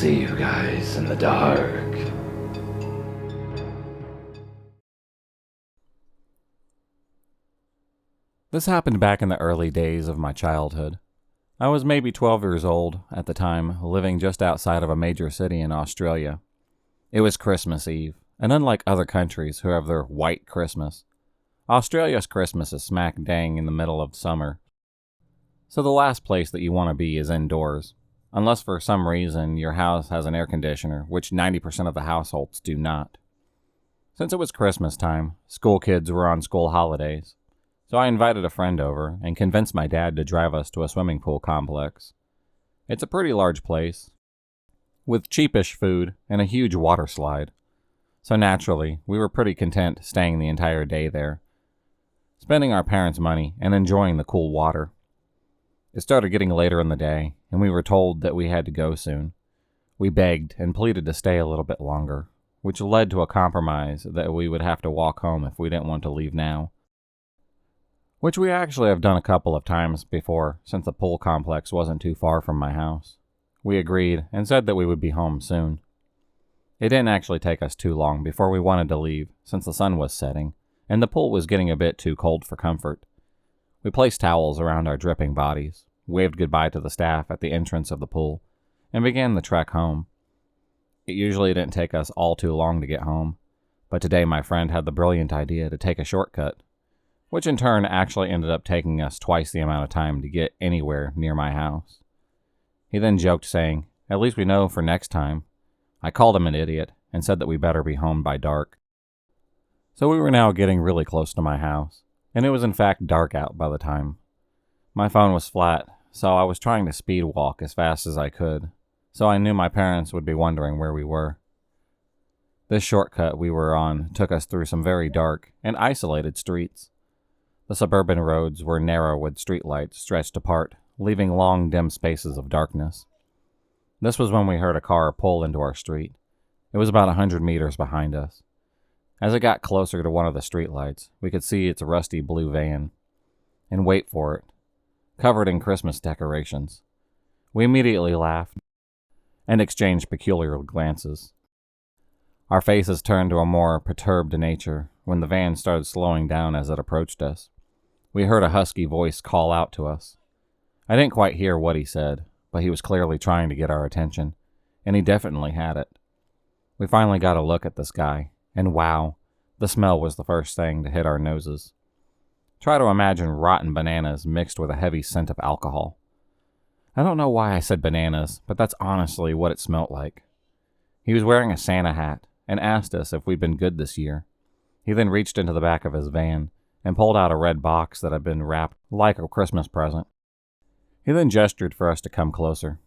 see you guys in the dark. This happened back in the early days of my childhood. I was maybe 12 years old at the time, living just outside of a major city in Australia. It was Christmas Eve, and unlike other countries who have their white Christmas, Australia's Christmas is smack dang in the middle of summer. So the last place that you want to be is indoors, unless for some reason your house has an air conditioner, which 90% of the households do not. Since it was Christmas time, school kids were on school holidays. So I invited a friend over and convinced my dad to drive us to a swimming pool complex. It's a pretty large place, with cheapish food and a huge water slide. So naturally, we were pretty content staying the entire day there, spending our parents' money and enjoying the cool water. It started getting later in the day, and we were told that we had to go soon. We begged and pleaded to stay a little bit longer, which led to a compromise that we would have to walk home if we didn't want to leave now. Which we actually have done a couple of times before, since the pool complex wasn't too far from my house. We agreed and said that we would be home soon. It didn't actually take us too long before we wanted to leave, since the sun was setting, and the pool was getting a bit too cold for comfort. We placed towels around our dripping bodies, waved goodbye to the staff at the entrance of the pool, and began the trek home. It usually didn't take us all too long to get home, but today my friend had the brilliant idea to take a shortcut, which in turn actually ended up taking us twice the amount of time to get anywhere near my house. He then joked, saying, "At least we know for next time." I called him an idiot and said that we better be home by dark. So we were now getting really close to my house, and it was in fact dark out by the time. My phone was flat, so I was trying to speed walk as fast as I could, so I knew my parents would be wondering where we were. This shortcut we were on took us through some very dark and isolated streets. The suburban roads were narrow with streetlights stretched apart, leaving long, dim spaces of darkness. This was when we heard a car pull into our street. It was about 100 meters behind us. As it got closer to one of the streetlights, we could see its rusty blue van. And wait for it, covered in Christmas decorations. We immediately laughed and exchanged peculiar glances. Our faces turned to a more perturbed nature when the van started slowing down as it approached us. We heard a husky voice call out to us. I didn't quite hear what he said, but he was clearly trying to get our attention, and he definitely had it. We finally got a look at this guy, and wow, the smell was the first thing to hit our noses. Try to imagine rotten bananas mixed with a heavy scent of alcohol. I don't know why I said bananas, but that's honestly what it smelt like. He was wearing a Santa hat and asked us if we'd been good this year. He then reached into the back of his van and pulled out a red box that had been wrapped like a Christmas present. He then gestured for us to come closer.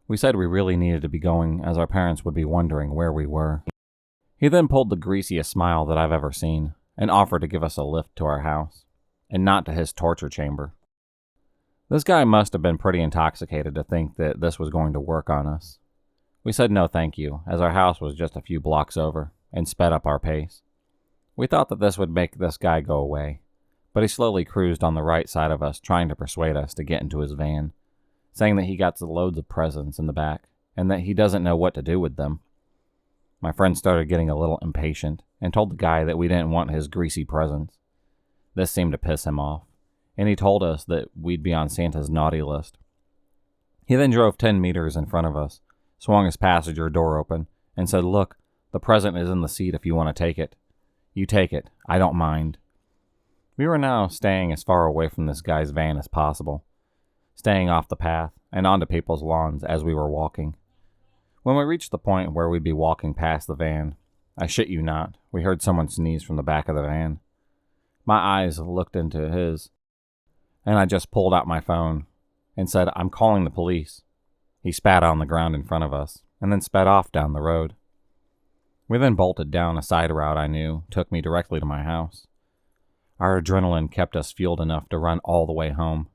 We said we really needed to be going, as our parents would be wondering where we were. He then pulled the greasiest smile that I've ever seen and offered to give us a lift to our house, and not to his torture chamber. This guy must have been pretty intoxicated to think that this was going to work on us. We said no thank you, as our house was just a few blocks over, and sped up our pace. We thought that this would make this guy go away, but he slowly cruised on the right side of us, trying to persuade us to get into his van, saying that he got loads of presents in the back, and that he doesn't know what to do with them. My friend started getting a little impatient, and told the guy that we didn't want his greasy presents. This seemed to piss him off, and he told us that we'd be on Santa's naughty list. He then drove 10 meters in front of us, swung his passenger door open, and said, "Look, the present is in the seat if you want to take it. You take it, I don't mind." We were now staying as far away from this guy's van as possible, staying off the path and onto people's lawns as we were walking. When we reached the point where we'd be walking past the van, I shit you not, we heard someone sneeze from the back of the van. My eyes looked into his, and I just pulled out my phone and said, "I'm calling the police." He spat on the ground in front of us, and then sped off down the road. We then bolted down a side route I knew took me directly to my house. Our adrenaline kept us fueled enough to run all the way home.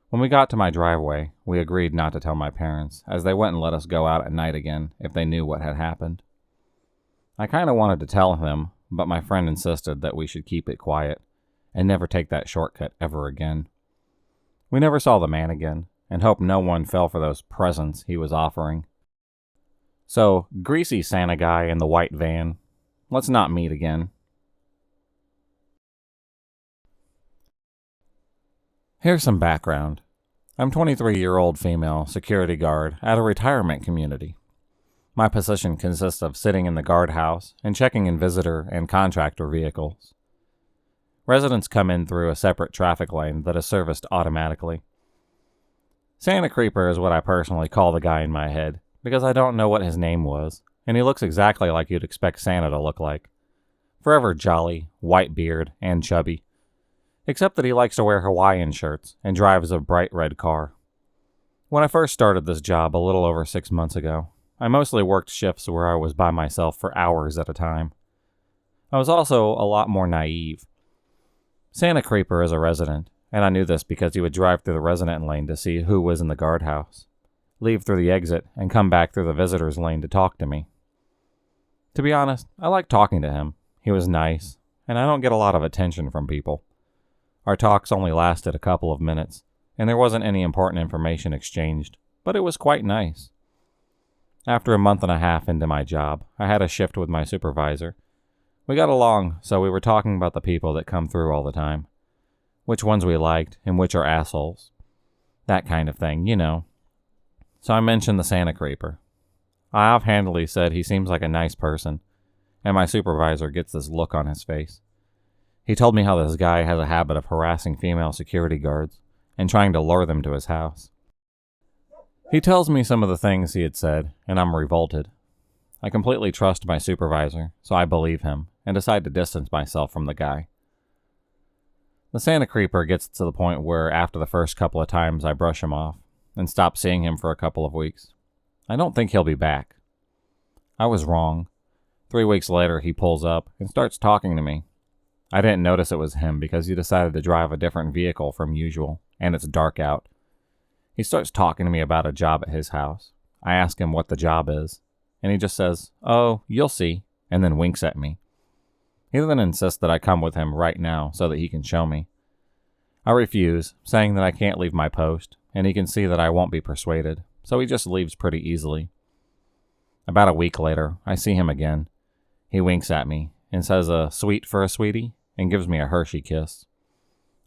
When we got to my driveway, we agreed not to tell my parents, as they wouldn't let us go out at night again if they knew what had happened. I kind of wanted to tell him, but my friend insisted that we should keep it quiet and never take that shortcut ever again. We never saw the man again, and hoped no one fell for those presents he was offering. So, greasy Santa guy in the white van, let's not meet again. Here's some background. I'm 23-year-old female security guard at a retirement community. My position consists of sitting in the guardhouse and checking in visitor and contractor vehicles. Residents come in through a separate traffic lane that is serviced automatically. Santa Creeper is what I personally call the guy in my head, because I don't know what his name was, and he looks exactly like you'd expect Santa to look like. Forever jolly, white beard, and chubby. Except that he likes to wear Hawaiian shirts and drives a bright red car. When I first started this job a little over 6 months ago, I mostly worked shifts where I was by myself for hours at a time. I was also a lot more naive. Santa Creeper is a resident, and I knew this because he would drive through the resident lane to see who was in the guardhouse, leave through the exit, and come back through the visitor's lane to talk to me. To be honest, I liked talking to him. He was nice, and I don't get a lot of attention from people. Our talks only lasted a couple of minutes, and there wasn't any important information exchanged, but it was quite nice. After a month and a half into my job, I had a shift with my supervisor. We got along, so we were talking about the people that come through all the time. Which ones we liked, and which are assholes. That kind of thing, you know. So I mentioned the Santa Creeper. I offhandedly said he seems like a nice person, and my supervisor gets this look on his face. He told me how this guy has a habit of harassing female security guards and trying to lure them to his house. He tells me some of the things he had said, and I'm revolted. I completely trust my supervisor, so I believe him and decide to distance myself from the guy. The Santa Creeper gets to the point where after the first couple of times I brush him off and stop seeing him for a couple of weeks. I don't think he'll be back. I was wrong. 3 weeks later, he pulls up and starts talking to me. I didn't notice it was him because he decided to drive a different vehicle from usual, and it's dark out. He starts talking to me about a job at his house. I ask him what the job is, and he just says, "Oh, you'll see," and then winks at me. He then insists that I come with him right now so that he can show me. I refuse, saying that I can't leave my post, and he can see that I won't be persuaded, so he just leaves pretty easily. About a week later, I see him again. He winks at me and says a sweet for a sweetie and gives me a Hershey kiss.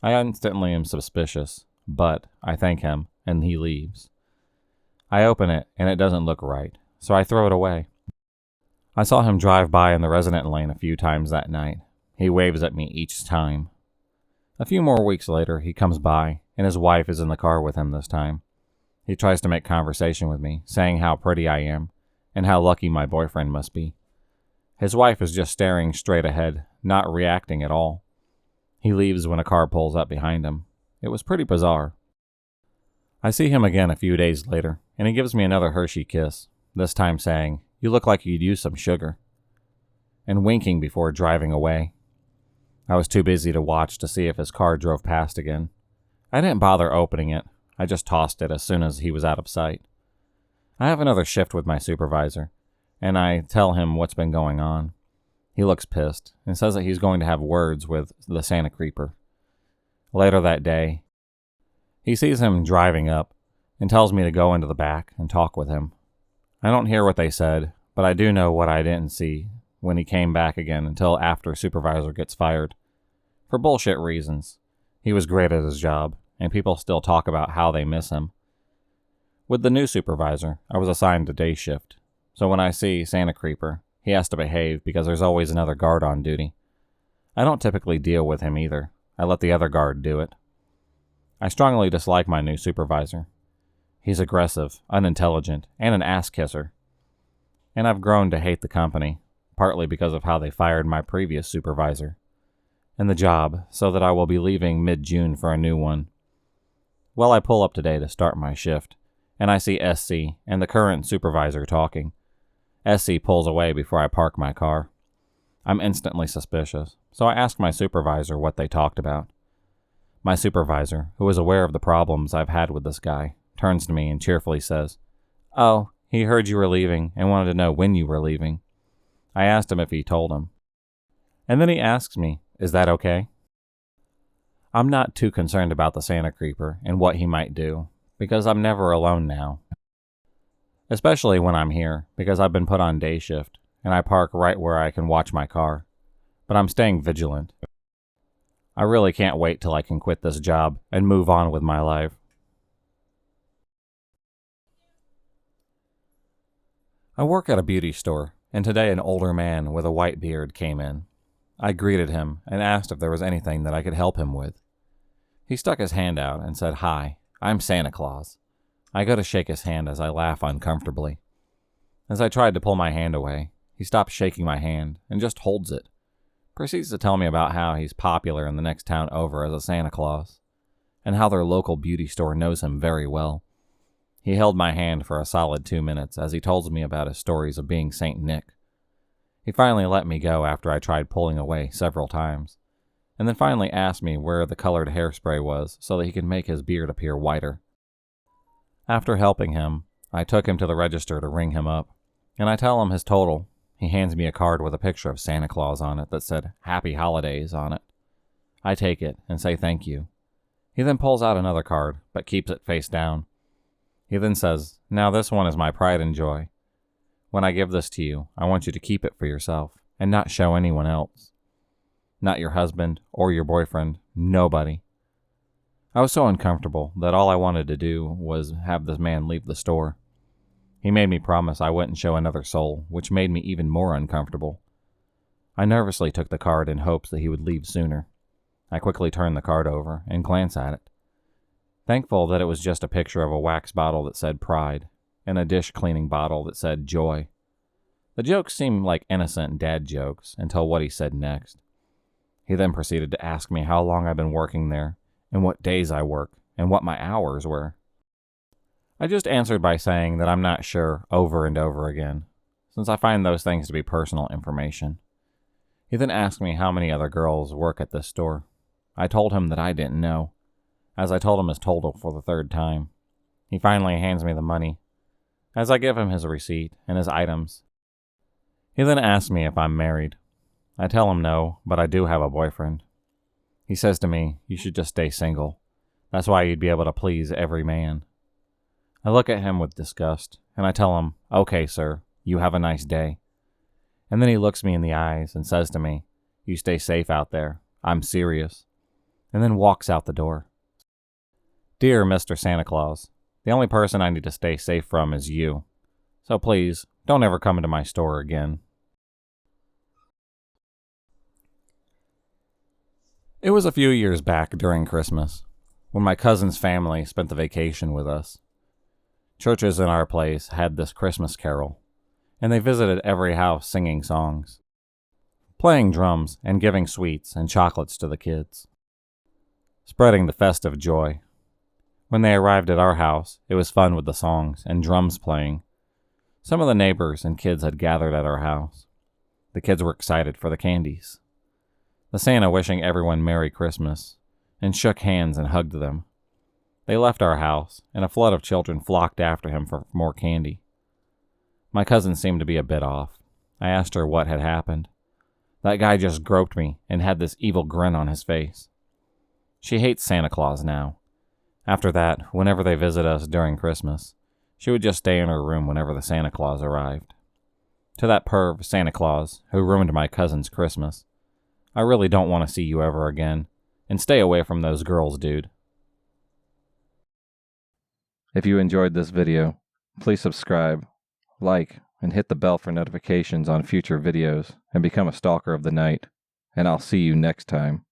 I instantly am suspicious, but I thank him and he leaves. I open it and it doesn't look right, so I throw it away. I saw him drive by in the resident lane a few times that night. He waves at me each time. A few more weeks later, he comes by and his wife is in the car with him this time. He tries to make conversation with me, saying how pretty I am and how lucky my boyfriend must be. His wife is just staring straight ahead, not reacting at all. He leaves when a car pulls up behind him. It was pretty bizarre. I see him again a few days later, and he gives me another Hershey kiss, this time saying, "You look like you'd use some sugar," and winking before driving away. I was too busy to watch to see if his car drove past again. I didn't bother opening it. I just tossed it as soon as he was out of sight. I have another shift with my supervisor, and I tell him what's been going on. He looks pissed and says that he's going to have words with the Santa Creeper. Later that day, he sees him driving up and tells me to go into the back and talk with him. I don't hear what they said, but I do know what I didn't see when he came back again until after supervisor gets fired. For bullshit reasons. He was great at his job, and people still talk about how they miss him. With the new supervisor, I was assigned a day shift. So when I see Santa Creeper, he has to behave because there's always another guard on duty. I don't typically deal with him either. I let the other guard do it. I strongly dislike my new supervisor. He's aggressive, unintelligent, and an ass kisser. And I've grown to hate the company, partly because of how they fired my previous supervisor and the job, so that I will be leaving mid-June for a new one. Well, I pull up today to start my shift, and I see SC and the current supervisor talking. SC pulls away before I park my car. I'm instantly suspicious, so I ask my supervisor what they talked about. My supervisor, who is aware of the problems I've had with this guy, turns to me and cheerfully says, "Oh, he heard you were leaving and wanted to know when you were leaving." I asked him if he told him. And then he asks me, "Is that okay?" I'm not too concerned about the Santa Creeper and what he might do, because I'm never alone now. especially when I'm here because I've been put on day shift and I park right where I can watch my car. But I'm staying vigilant. I really can't wait till I can quit this job and move on with my life. I work at a beauty store, and today an older man with a white beard came in. I greeted him and asked if there was anything that I could help him with. He stuck his hand out and said, "Hi, I'm Santa Claus." I go to shake his hand as I laugh uncomfortably. As I tried to pull my hand away, he stops shaking my hand and just holds it. Proceeds to tell me about how he's popular in the next town over as a Santa Claus, and how their local beauty store knows him very well. He held my hand for a solid 2 minutes as he told me about his stories of being Saint Nick. He finally let me go after I tried pulling away several times, and then finally asked me where the colored hairspray was so that he could make his beard appear whiter. After helping him, I took him to the register to ring him up, and I tell him his total. He hands me a card with a picture of Santa Claus on it that said "Happy Holidays" on it. I take it and say thank you. He then pulls out another card, but keeps it face down. He then says, "Now this one is my pride and joy. When I give this to you, I want you to keep it for yourself and not show anyone else. Not your husband or your boyfriend, nobody." I was so uncomfortable that all I wanted to do was have this man leave the store. He made me promise I wouldn't show another soul, which made me even more uncomfortable. I nervously took the card in hopes that he would leave sooner. I quickly turned the card over and glanced at it, thankful that it was just a picture of a wax bottle that said pride and a dish cleaning bottle that said joy. The jokes seemed like innocent dad jokes until what he said next. He then proceeded to ask me how long I've been working there and what days I work and what my hours were. I just answered by saying that I'm not sure over and over again, since I find those things to be personal information. He then asked me how many other girls work at this store. I told him that I didn't know, as I told him his total for the third time. He finally hands me the money, as I give him his receipt and his items. He then asks me if I'm married. I tell him no, but I do have a boyfriend. He says to me, "You should just stay single. That's why you'd be able to please every man." I look at him with disgust, and I tell him, "Okay, sir, you have a nice day." And then he looks me in the eyes and says to me, "You stay safe out there. I'm serious," and then walks out the door. Dear Mr. Santa Claus, the only person I need to stay safe from is you. So please, don't ever come into my store again. It was a few years back during Christmas, when my cousin's family spent the vacation with us. Churches in our place had this Christmas carol, and they visited every house singing songs, playing drums and giving sweets and chocolates to the kids, spreading the festive joy. When they arrived at our house, it was fun with the songs and drums playing. Some of the neighbors and kids had gathered at our house. The kids were excited for the candies. The Santa wishing everyone Merry Christmas, and shook hands and hugged them. They left our house, and a flood of children flocked after him for more candy. My cousin seemed to be a bit off. I asked her what had happened. That guy just groped me and had this evil grin on his face. She hates Santa Claus now. After that, whenever they visit us during Christmas, she would just stay in her room whenever the Santa Claus arrived. To that perv Santa Claus who ruined my cousin's Christmas, I really don't want to see you ever again, and stay away from those girls, dude. If you enjoyed this video, please subscribe, like, and hit the bell for notifications on future videos, and become a stalker of the night, and I'll see you next time.